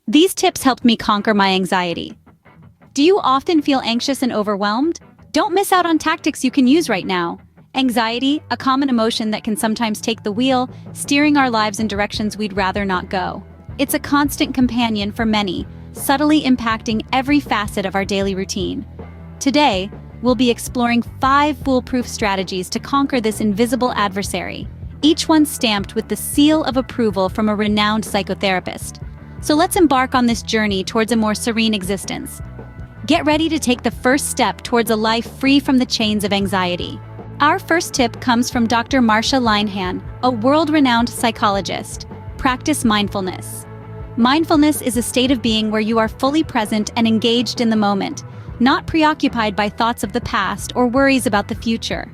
These tips helped me conquer my anxiety. Do you often feel anxious and overwhelmed? Don't miss out on tactics you can use right now. Anxiety, a common emotion that can sometimes take the wheel, steering our lives in directions we'd rather not go. It's a constant companion for many, subtly impacting every facet of our daily routine. Today, we'll be exploring 5 foolproof strategies to conquer this invisible adversary, each one stamped with the seal of approval from a renowned psychotherapist. So let's embark on this journey towards a more serene existence. Get ready to take the first step towards a life free from the chains of anxiety. Our first tip comes from Dr. Marsha Linehan, a world-renowned psychologist. Practice mindfulness. Mindfulness is a state of being where you are fully present and engaged in the moment, not preoccupied by thoughts of the past or worries about the future.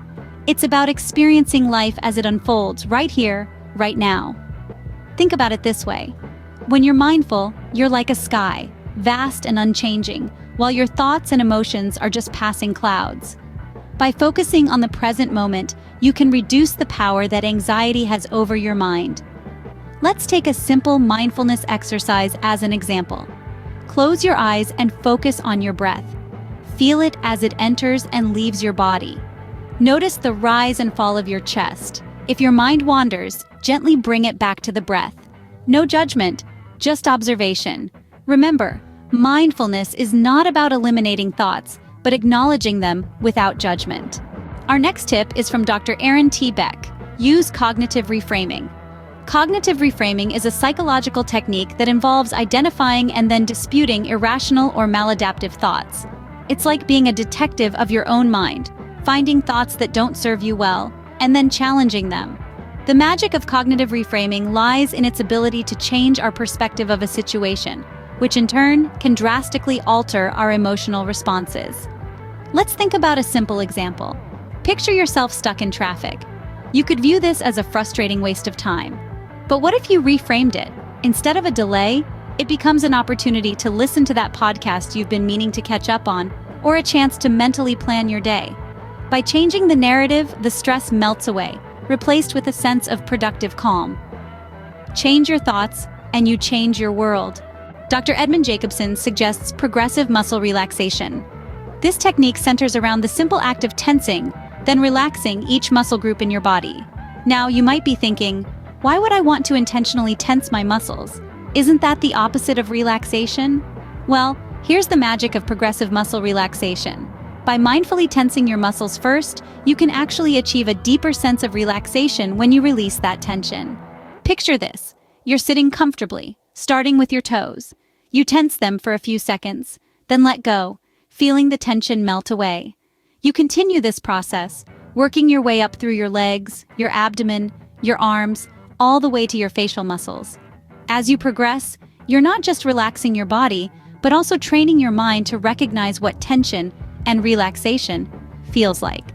It's about experiencing life as it unfolds right here, right now. Think about it this way. When you're mindful, you're like a sky, vast and unchanging, while your thoughts and emotions are just passing clouds. By focusing on the present moment, you can reduce the power that anxiety has over your mind. Let's take a simple mindfulness exercise as an example. Close your eyes and focus on your breath. Feel it as it enters and leaves your body. Notice the rise and fall of your chest. If your mind wanders, gently bring it back to the breath. No judgment, just observation. Remember, mindfulness is not about eliminating thoughts, but acknowledging them without judgment. Our next tip is from Dr. Aaron T. Beck. Use cognitive reframing. Cognitive reframing is a psychological technique that involves identifying and then disputing irrational or maladaptive thoughts. It's like being a detective of your own mind, finding thoughts that don't serve you well, and then challenging them. The magic of cognitive reframing lies in its ability to change our perspective of a situation, which in turn can drastically alter our emotional responses. Let's think about a simple example. Picture yourself stuck in traffic. You could view this as a frustrating waste of time. But what if you reframed it? Instead of a delay, it becomes an opportunity to listen to that podcast you've been meaning to catch up on, or a chance to mentally plan your day. By changing the narrative, the stress melts away, replaced with a sense of productive calm. Change your thoughts, and you change your world. Dr. Edmund Jacobson suggests progressive muscle relaxation. This technique centers around the simple act of tensing, then relaxing each muscle group in your body. Now, you might be thinking, why would I want to intentionally tense my muscles? Isn't that the opposite of relaxation? Well, here's the magic of progressive muscle relaxation. By mindfully tensing your muscles first, you can actually achieve a deeper sense of relaxation when you release that tension. Picture this. You're sitting comfortably, starting with your toes. You tense them for a few seconds, then let go, feeling the tension melt away. You continue this process, working your way up through your legs, your abdomen, your arms, all the way to your facial muscles. As you progress, you're not just relaxing your body, but also training your mind to recognize what tension and relaxation feels like.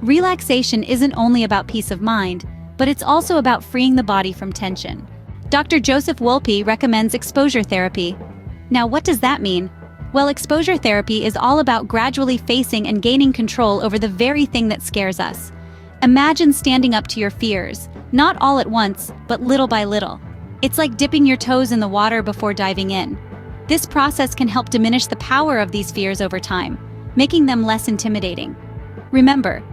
Relaxation isn't only about peace of mind, but it's also about freeing the body from tension. Dr. Joseph Wolpe recommends exposure therapy. Now, what does that mean? Well, exposure therapy is all about gradually facing and gaining control over the very thing that scares us. Imagine standing up to your fears, not all at once, but little by little. It's like dipping your toes in the water before diving in. This process can help diminish the power of these fears over time, making them less intimidating. Remember,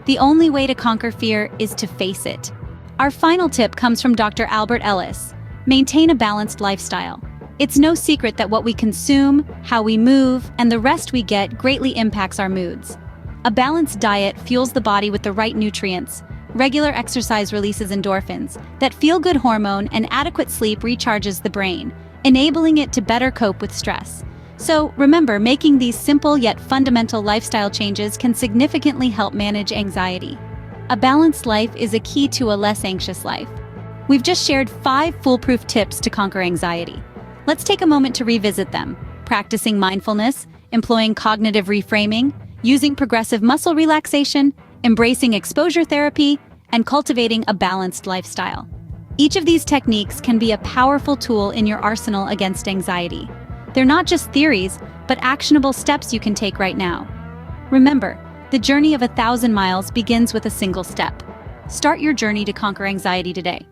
the only way to conquer fear is to face it. Our final tip comes from Dr. Albert Ellis. Maintain a balanced lifestyle. It's no secret that what we consume, how we move, and the rest we get greatly impacts our moods. A balanced diet fuels the body with the right nutrients. Regular exercise releases endorphins, that feel-good hormone, and adequate sleep recharges the brain, enabling it to better cope with stress. So remember, making these simple yet fundamental lifestyle changes can significantly help manage anxiety. A balanced life is a key to a less anxious life. We've just shared 5 foolproof tips to conquer anxiety. Let's take a moment to revisit them. Practicing mindfulness, employing cognitive reframing, using progressive muscle relaxation, embracing exposure therapy, and cultivating a balanced lifestyle. Each of these techniques can be a powerful tool in your arsenal against anxiety. They're not just theories, but actionable steps you can take right now. Remember, the journey of 1,000 miles begins with a single step. Start your journey to conquer anxiety today.